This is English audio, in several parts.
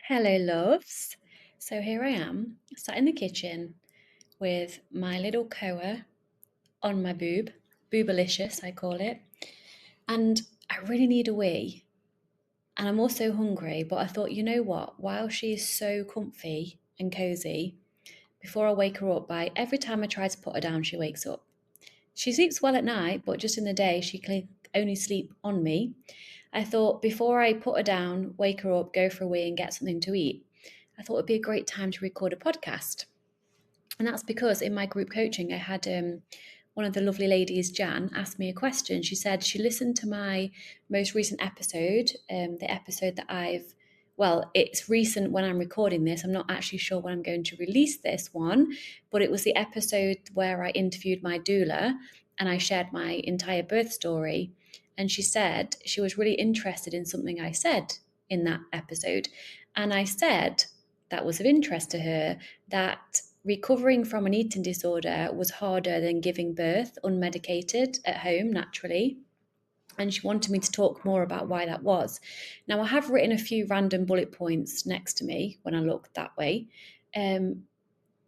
Hello, loves. So here I am, sat in the kitchen with my little Koa on my boob, boobalicious, I call it, and I really need a wee. And I'm also hungry, but I thought, you know what? While she is so comfy and cozy, before I wake her up, by every time I try to put her down, she wakes up. She sleeps well at night, but just in the day, she can only sleep on me. I thought before I put her down, wake her up, go for a wee, and get something to eat, I thought it'd be a great time to record a podcast. And that's because in my group coaching, I had one of the lovely ladies, Jan, asked me a question. She said she listened to my most recent episode, the episode that well, it's recent when I'm recording this. I'm not actually sure when I'm going to release this one, but it was the episode where I interviewed my doula and I shared my entire birth story. And she said she was really interested in something I said in that episode. And I said that was of interest to her, that recovering from an eating disorder was harder than giving birth unmedicated at home naturally. And she wanted me to talk more about why that was. Now, I have written a few random bullet points next to me when I look that way. And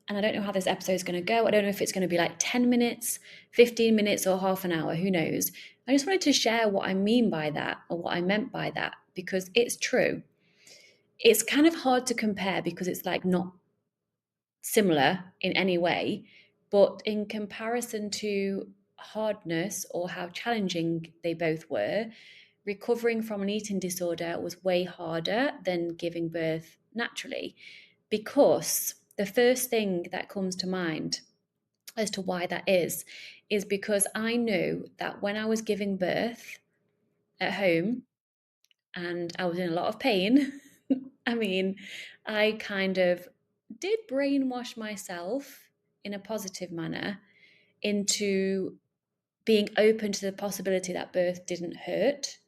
I don't know how this episode is going to go. I don't know if it's going to be like 10 minutes, 15 minutes, or half an hour. Who knows? I just wanted to share what I mean by that, or what I meant by that, because it's true. It's kind of hard to compare because it's like not similar in any way, but in comparison to hardness or how challenging they both were, recovering from an eating disorder was way harder than giving birth naturally, because the first thing that comes to mind as to why that is because I knew that when I was giving birth at home and I was in a lot of pain, I mean, I kind of did brainwash myself in a positive manner into being open to the possibility that birth didn't hurt.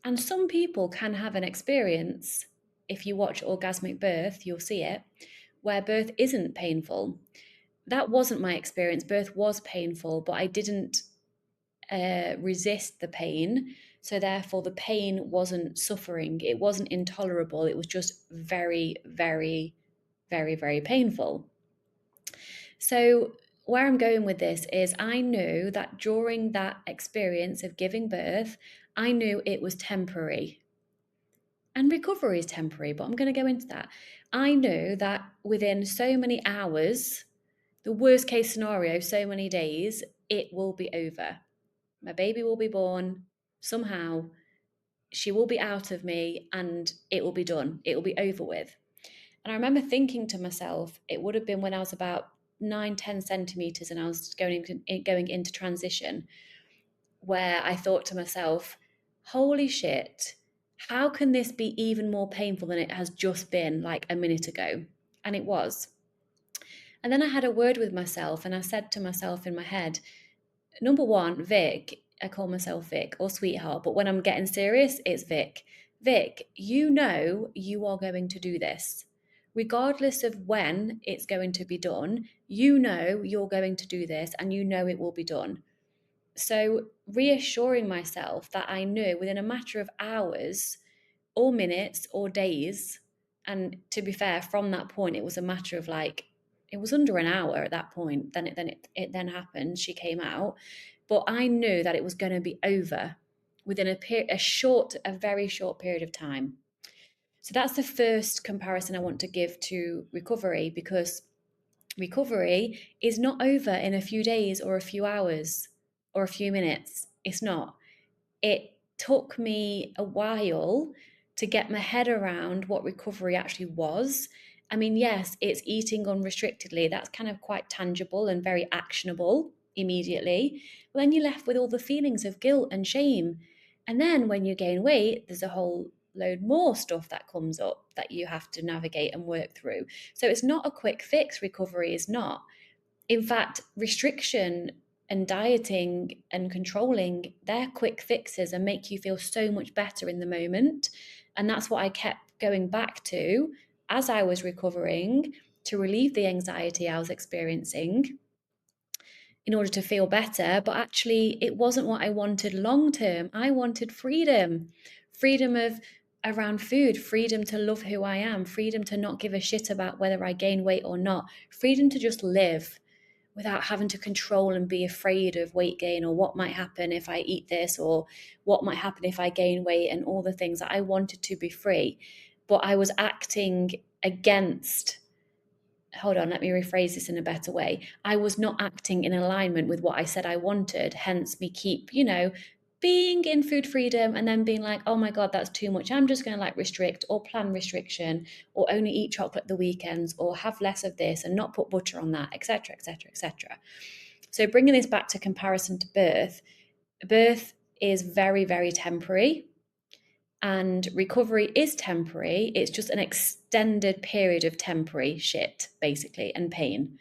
And some people can have an experience, if you watch Orgasmic Birth, you'll see it, where birth isn't painful. That wasn't my experience. Birth was painful, but I didn't resist the pain. So therefore, the pain wasn't suffering. It wasn't intolerable. It was just very, very, very, very painful. So where I'm going with this is I knew that during that experience of giving birth, I knew it was temporary. And recovery is temporary, but I'm going to go into that. I knew that within so many hours, the worst case scenario, so many days, it will be over. My baby will be born somehow. She will be out of me and it will be done. It will be over with. And I remember thinking to myself, it would have been when I was about 9-10 centimeters and I was going into transition, where I thought to myself, holy shit, how can this be even more painful than it has just been like a minute ago? And it was. And then I had a word with myself and I said to myself in my head, number one, Vic, I call myself Vic or sweetheart, but when I'm getting serious, it's Vic. Vic, you know you are going to do this. Regardless of when it's going to be done, you know you're going to do this and you know it will be done. So reassuring myself that I knew within a matter of hours or minutes or days, and to be fair, from that point, it was a matter of like, it was under an hour at that point. Then it then happened. She came out, but I knew that it was going to be over within a very short period of time. So that's the first comparison I want to give to recovery, because recovery is not over in a few days or a few hours or a few minutes. It's not. It took me a while to get my head around what recovery actually was. I mean, yes, it's eating unrestrictedly. That's kind of quite tangible and very actionable immediately. But then you're left with all the feelings of guilt and shame. And then when you gain weight, there's a whole load more stuff that comes up that you have to navigate and work through. So it's not a quick fix. Recovery is not. In fact, restriction and dieting and controlling, they're quick fixes and make you feel so much better in the moment. And that's what I kept going back to as I was recovering to relieve the anxiety I was experiencing in order to feel better. But actually, it wasn't what I wanted long term. I wanted freedom, freedom of around food, freedom to love who I am, freedom to not give a shit about whether I gain weight or not, freedom to just live without having to control and be afraid of weight gain or what might happen if I eat this or what might happen if I gain weight and all the things that I wanted to be free. But I was acting against, hold on, let me rephrase this in a better way. I was not acting in alignment with what I said I wanted, hence me keep, being in food freedom and then being like, oh my God, that's too much. I'm just going to like restrict or plan restriction or only eat chocolate the weekends or have less of this and not put butter on that, etc., etc., etc. So bringing this back to comparison to birth is very, very temporary. And recovery is temporary. It's just an extended period of temporary shit, basically, and pain.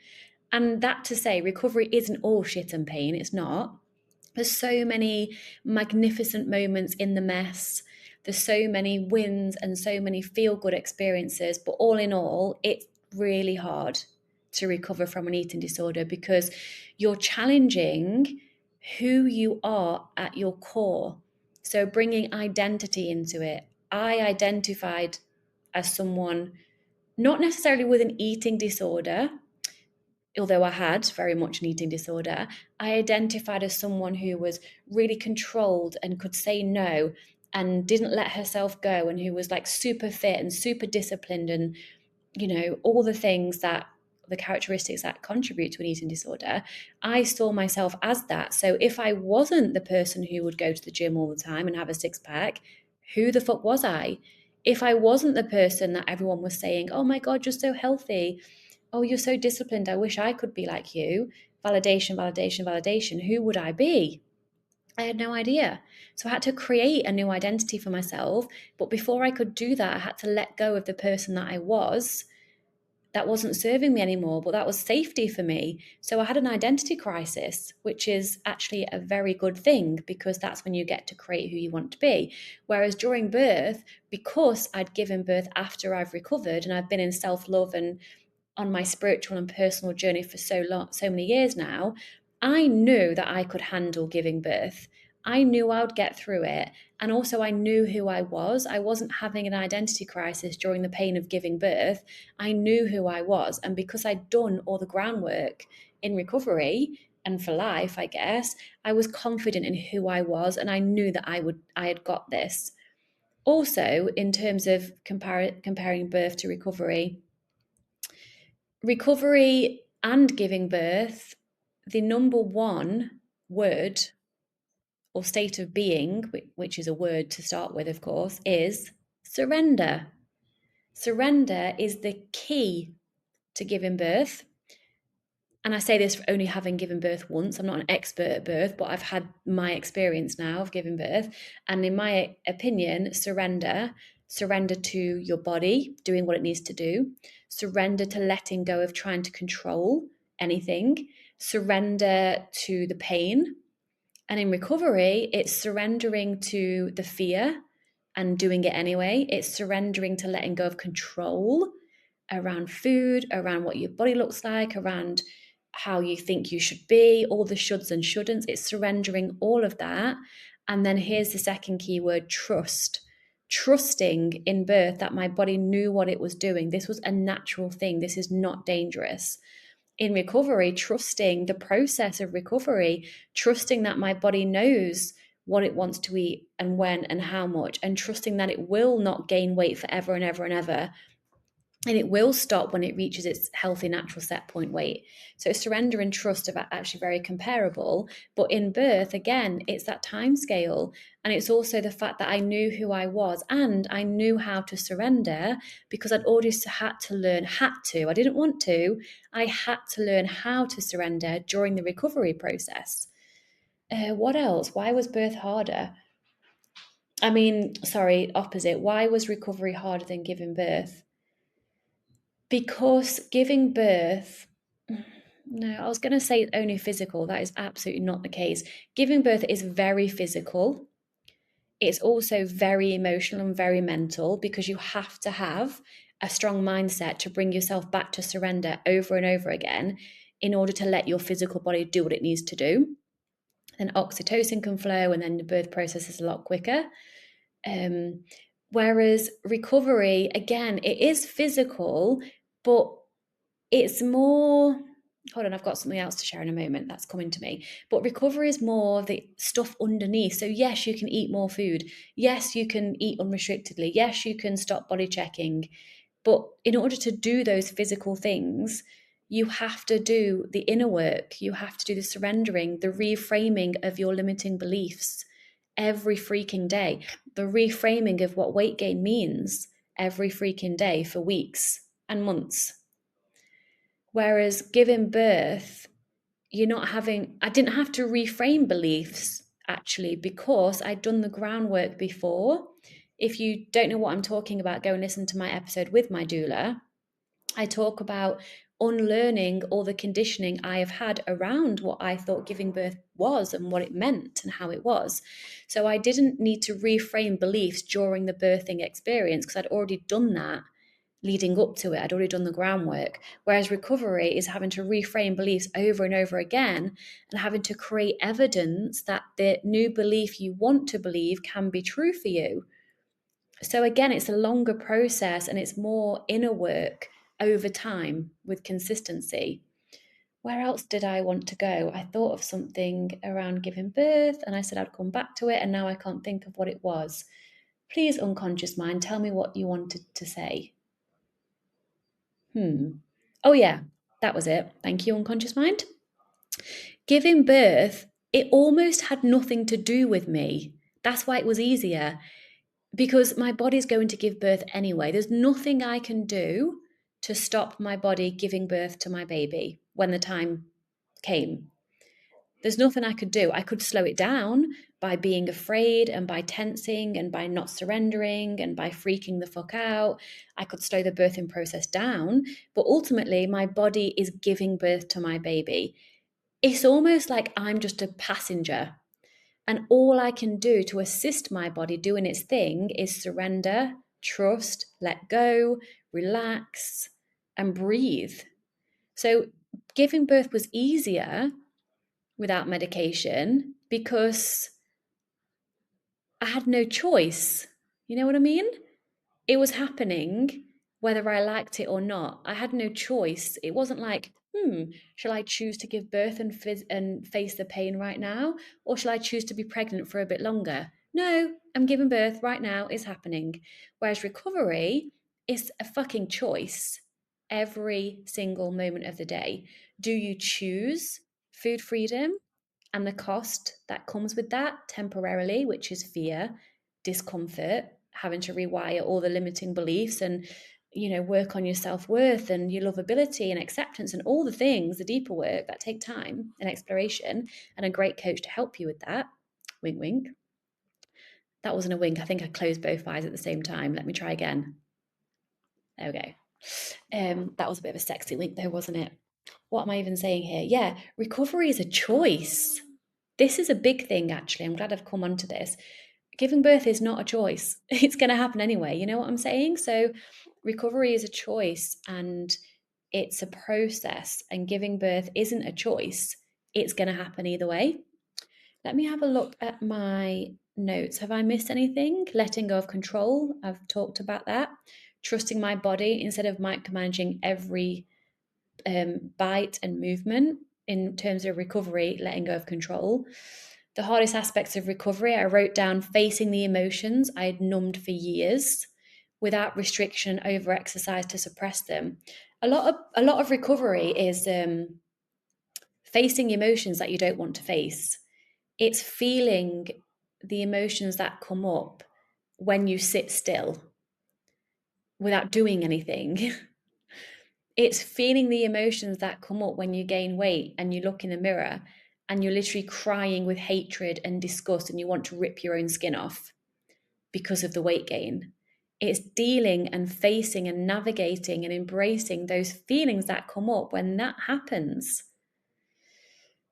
And that to say, recovery isn't all shit and pain. It's not. There's so many magnificent moments in the mess. There's so many wins and so many feel-good experiences. But all in all, it's really hard to recover from an eating disorder because you're challenging who you are at your core. So bringing identity into it. I identified as someone not necessarily with an eating disorder, although I had very much an eating disorder. I identified as someone who was really controlled and could say no and didn't let herself go, and who was like super fit and super disciplined and, all the things that the characteristics that contribute to an eating disorder. I saw myself as that. So if I wasn't the person who would go to the gym all the time and have a six pack, who the fuck was I? If I wasn't the person that everyone was saying, oh my God, you're so healthy, oh, you're so disciplined, I wish I could be like you, validation, validation, validation, who would I be? I had no idea. So I had to create a new identity for myself. But before I could do that, I had to let go of the person that I was that wasn't serving me anymore, but that was safety for me. So I had an identity crisis, which is actually a very good thing because that's when you get to create who you want to be. Whereas during birth, because I'd given birth after I've recovered and I've been in self-love and on my spiritual and personal journey for so many years now, I knew that I could handle giving birth. I knew I would get through it. And also I knew who I was. I wasn't having an identity crisis during the pain of giving birth. I knew who I was. And because I'd done all the groundwork in recovery and for life, I guess, I was confident in who I was and I knew that I had got this. Also, in terms of comparing birth to recovery and giving birth, the number one word or state of being, which is a word to start with, of course, is surrender. Surrender is the key to giving birth. And I say this for only having given birth once. I'm not an expert at birth, but I've had my experience now of giving birth. And in my opinion, surrender to your body doing what it needs to do, surrender to letting go of trying to control anything, surrender to the pain. And in recovery, it's surrendering to the fear and doing it anyway. It's surrendering to letting go of control around food, around what your body looks like, around how you think you should be, all the shoulds and shouldn'ts. It's surrendering all of that. And then here's the second key word, trust. Trusting in birth that my body knew what it was doing. This was a natural thing. This is not dangerous. In recovery, trusting the process of recovery, trusting that my body knows what it wants to eat and when and how much, and trusting that it will not gain weight forever and ever and ever. And it will stop when it reaches its healthy, natural set point weight. So surrender and trust are actually very comparable. But in birth, again, it's that time scale. And it's also the fact that I knew who I was and I knew how to surrender because I'd already I didn't want to. I had to learn how to surrender during the recovery process. What else? Why was birth harder? Opposite. Why was recovery harder than giving birth? Because giving birth, no, I was going to say only physical. That is absolutely not the case. Giving birth is very physical. It's also very emotional and very mental because you have to have a strong mindset to bring yourself back to surrender over and over again in order to let your physical body do what it needs to do. Then oxytocin can flow and then the birth process is a lot quicker. Whereas recovery, again, it is physical, but it's more, hold on, I've got something else to share in a moment that's coming to me. But recovery is more the stuff underneath. So yes, you can eat more food. Yes, you can eat unrestrictedly. Yes, you can stop body checking. But in order to do those physical things, you have to do the inner work. You have to do the surrendering, the reframing of your limiting beliefs every freaking day, the reframing of what weight gain means every freaking day for weeks and months. Whereas giving birth, I didn't have to reframe beliefs actually because I'd done the groundwork before. If you don't know what I'm talking about, go and listen to my episode with my doula. I talk about unlearning all the conditioning I have had around what I thought giving birth was and what it meant and how it was. So I didn't need to reframe beliefs during the birthing experience because I'd already done that leading up to it. I'd already done the groundwork. Whereas recovery is having to reframe beliefs over and over again and having to create evidence that the new belief you want to believe can be true for you. So again, it's a longer process and it's more inner work over time with consistency. Where else did I want to go? I thought of something around giving birth and I said I'd come back to it, and now I can't think of what it was. Please, unconscious mind, tell me what you wanted to say. Oh, yeah, that was it. Thank you, unconscious mind. Giving birth, it almost had nothing to do with me. That's why it was easier, because my body's going to give birth anyway. There's nothing I can do to stop my body giving birth to my baby when the time came. There's nothing I could do. I could slow it down by being afraid and by tensing and by not surrendering and by freaking the fuck out. I could slow the birthing process down, but ultimately my body is giving birth to my baby. It's almost like I'm just a passenger. And all I can do to assist my body doing its thing is surrender, trust, let go, relax, and breathe. So giving birth was easier without medication because I had no choice. You know what I mean? It was happening whether I liked it or not. I had no choice. It wasn't like, shall I choose to give birth and face the pain right now? Or shall I choose to be pregnant for a bit longer? No, I'm giving birth right now. It's happening. Whereas recovery is a fucking choice every single moment of the day. Do you choose food freedom and the cost that comes with that temporarily, which is fear, discomfort, having to rewire all the limiting beliefs and work on your self-worth and your lovability and acceptance and all the things, the deeper work that take time and exploration, and a great coach to help you with that. Wink wink. That wasn't a wink. I think I closed both eyes at the same time. Let me try again. There we go. That was a bit of a sexy wink though, wasn't it? What am I even saying here? Yeah, recovery is a choice. This is a big thing, actually. I'm glad I've come onto this. Giving birth is not a choice. It's going to happen anyway. You know what I'm saying? So recovery is a choice and it's a process, and giving birth isn't a choice. It's going to happen either way. Let me have a look at my notes. Have I missed anything? Letting go of control. I've talked about that. Trusting my body instead of micromanaging every bite and movement. In terms of recovery, letting go of control. The hardest aspects of recovery, I wrote down facing the emotions I had numbed for years without restriction, over exercise to suppress them. A lot of recovery is facing emotions that you don't want to face. It's feeling the emotions that come up when you sit still without doing anything. It's feeling the emotions that come up when you gain weight and you look in the mirror and you're literally crying with hatred and disgust and you want to rip your own skin off because of the weight gain. It's dealing and facing and navigating and embracing those feelings that come up when that happens.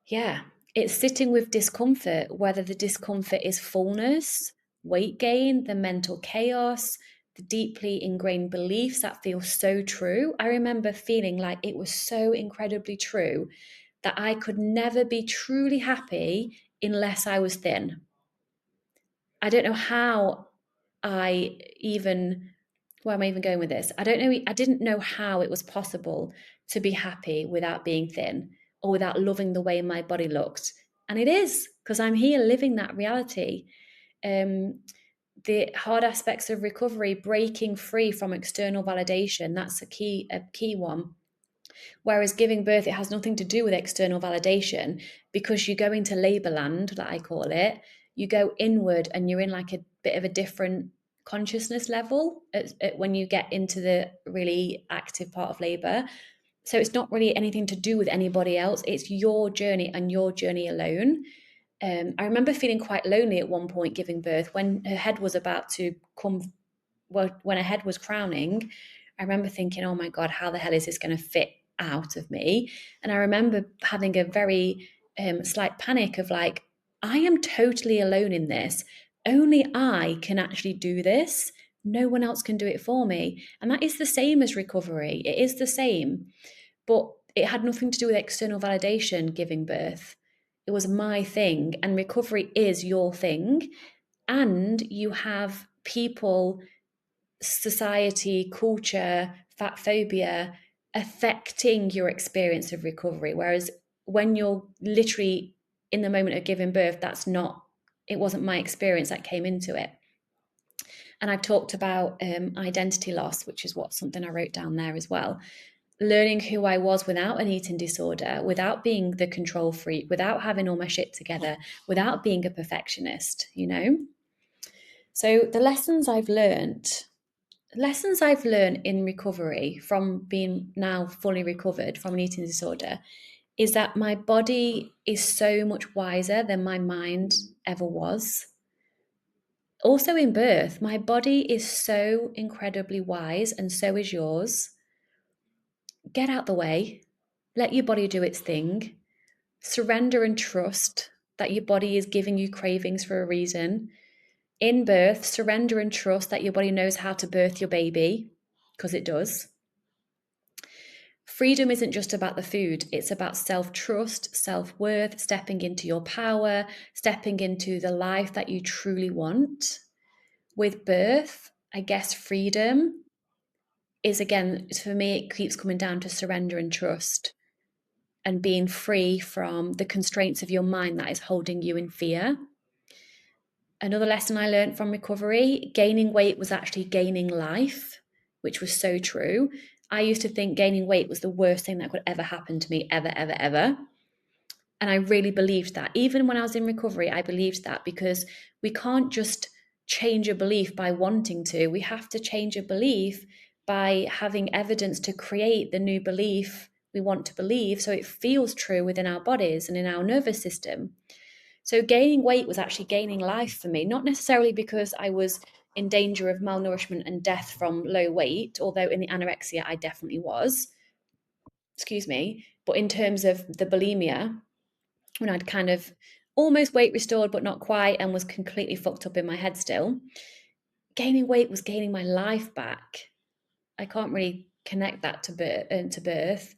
Yeah, it's sitting with discomfort, whether the discomfort is fullness, weight gain, the mental chaos, the deeply ingrained beliefs that feel so true. I remember feeling like it was so incredibly true that I could never be truly happy unless I was thin. I don't know how I even, where am I even going with this? I don't know. I didn't know how it was possible to be happy without being thin or without loving the way my body looked. And it is, because I'm here living that reality. The hard aspects of recovery, breaking free from external validation, that's a key one. Whereas giving birth, it has nothing to do with external validation, because you go into labor land, that I call it. You go inward and you're in like a bit of a different consciousness level when you get into the really active part of labor. So it's not really anything to do with anybody else. It's your journey and your journey alone. I remember feeling quite lonely at one point giving birth when her head was about to come, well, when her head was crowning. I remember thinking, oh my God, how the hell is this going to fit out of me? And I remember having a very slight panic of like, I am totally alone in this. Only I can actually do this. No one else can do it for me. And that is the same as recovery. It is the same. But it had nothing to do with external validation, giving birth. It was my thing, and recovery is your thing. And you have people, society, culture, fat phobia affecting your experience of recovery. Whereas when you're literally in the moment of giving birth, it wasn't my experience that came into it. And I've talked about identity loss, which is something I wrote down there as well. Learning who I was without an eating disorder, without being the control freak, without having all my shit together, without being a perfectionist, So the lessons I've learned in recovery from being now fully recovered from an eating disorder is that my body is so much wiser than my mind ever was. Also in birth, my body is so incredibly wise, and so is yours. Get out the way. Let your body do its thing. Surrender and trust that your body is giving you cravings for a reason. In birth, surrender and trust that your body knows how to birth your baby, because it does. Freedom isn't just about the food. It's about self-trust, self-worth, stepping into your power, stepping into the life that you truly want. With birth, I guess freedom is, again, for me, it keeps coming down to surrender and trust and being free from the constraints of your mind that is holding you in fear. Another lesson I learned from recovery, gaining weight was actually gaining life, which was so true. I used to think gaining weight was the worst thing that could ever happen to me, ever, ever, ever. And I really believed that. Even when I was in recovery, I believed that, because we can't just change a belief by wanting to. We have to change a belief by having evidence to create the new belief we want to believe, so it feels true within our bodies and in our nervous system. So gaining weight was actually gaining life for me, not necessarily because I was in danger of malnourishment and death from low weight, although in the anorexia I definitely was, but in terms of the bulimia, when I'd kind of almost weight restored, but not quite, and was completely fucked up in my head still, gaining weight was gaining my life back. I can't really connect that to birth.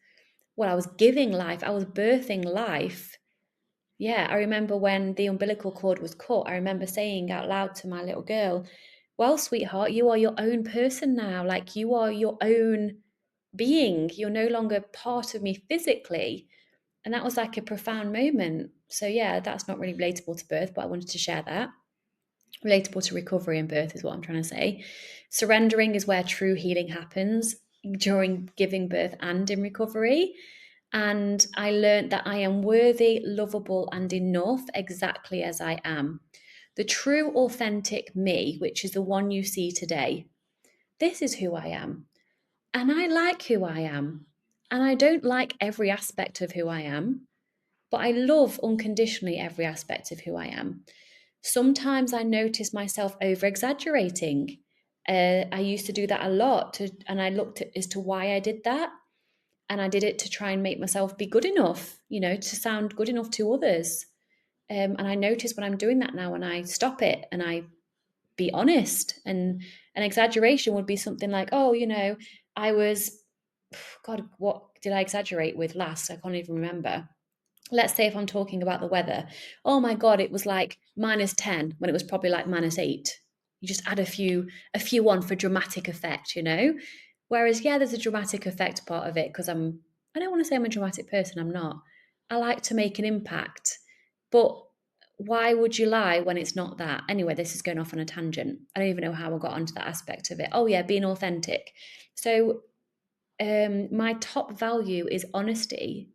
Well, I was giving life, I was birthing life. Yeah, I remember when the umbilical cord was cut, I remember saying out loud to my little girl, well, sweetheart, you are your own person now. Like, you are your own being. You're no longer part of me physically. And that was like a profound moment. So yeah, that's not really relatable to birth, but I wanted to share that. Relatable to recovery and birth is what I'm trying to say. Surrendering is where true healing happens, during giving birth and in recovery. And I learned that I am worthy, lovable, and enough exactly as I am. The true, authentic me, which is the one you see today. This is who I am. And I like who I am. And I don't like every aspect of who I am, but I love unconditionally every aspect of who I am. Sometimes I notice myself over exaggerating. I used to do that a lot, and I looked at as to why I did that. And I did it to try and make myself be good enough, to sound good enough to others. And I notice when I'm doing that now, and I stop it and I be honest. And an exaggeration would be something like, oh, I was, God, what did I exaggerate with last? I can't even remember. Let's say if I'm talking about the weather, oh my God, it was like -10 when it was probably like -8. You just add a few on for dramatic effect, you know? Whereas, yeah, there's a dramatic effect part of it because I don't want to say I'm a dramatic person, I'm not. I like to make an impact. But why would you lie when it's not that? Anyway, this is going off on a tangent. I don't even know how I got onto that aspect of it. Oh, yeah, being authentic. So, my top value is honesty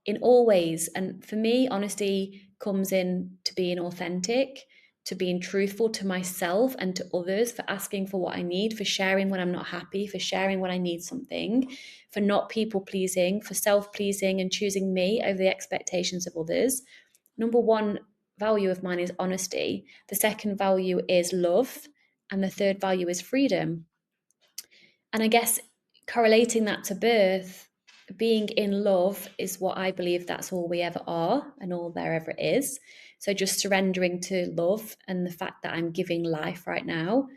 in all ways. And for me, honesty comes in to being authentic, to being truthful to myself and to others, for asking for what I need, for sharing when I'm not happy, for sharing when I need something, for not people pleasing, for self pleasing and choosing me over the expectations of others. Number one value of mine is honesty. The second value is love. And the third value is freedom. And I guess correlating that to birth, being in love is what I believe that's all we ever are and all there ever is. So just surrendering to love and the fact that I'm giving life right now,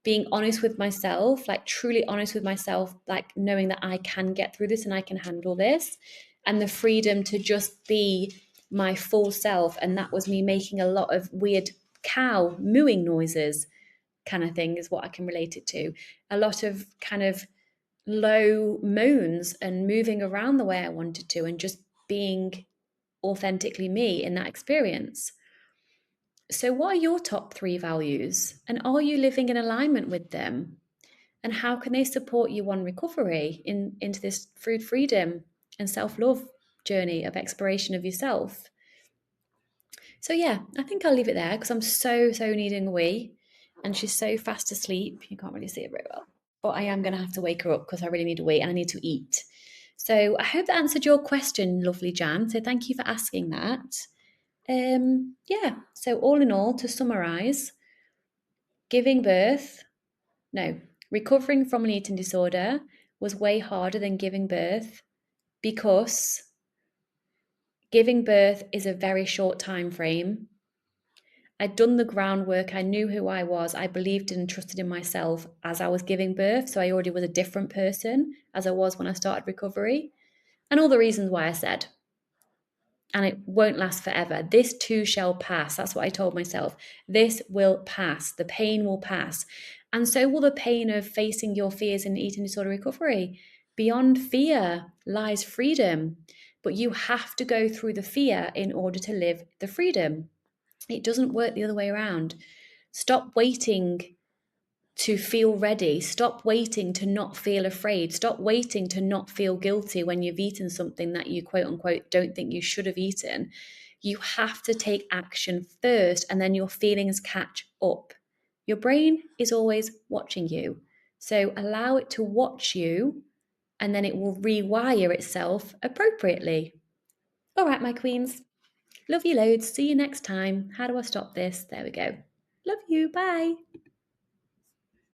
being honest with myself, like truly honest with myself, like knowing that I can get through this and I can handle this, and the freedom to just be my full self. And that was me making a lot of weird cow mooing noises kind of thing is what I can relate it to. A lot of kind of low moans and moving around the way I wanted to and just being authentically me in that experience. So, what are your top 3 values? And are you living in alignment with them? And how can they support you on recovery into this food freedom and self love journey of exploration of yourself? So, yeah, I think I'll leave it there because I'm so needing a wee. And she's so fast asleep. You can't really see it very well. But I am going to have to wake her up because I really need a wee and I need to eat. So I hope that answered your question, lovely Jan. So thank you for asking that. Yeah, so all in all, to summarize, recovering from an eating disorder was way harder than giving birth because giving birth is a very short time frame. I'd done the groundwork. I knew who I was. I believed and trusted in myself as I was giving birth. So I already was a different person as I was when I started recovery. And all the reasons why I said. And it won't last forever. This too shall pass. That's what I told myself. This will pass. The pain will pass. And so will the pain of facing your fears in eating disorder recovery. Beyond fear lies freedom. But you have to go through the fear in order to live the freedom. It doesn't work the other way around. Stop waiting to feel ready. Stop waiting to not feel afraid. Stop waiting to not feel guilty when you've eaten something that you quote unquote don't think you should have eaten. You have to take action first and then your feelings catch up. Your brain is always watching you. So allow it to watch you and then it will rewire itself appropriately. All right, my queens. Love you loads. See you next time. How do I stop this? There we go. Love you. Bye.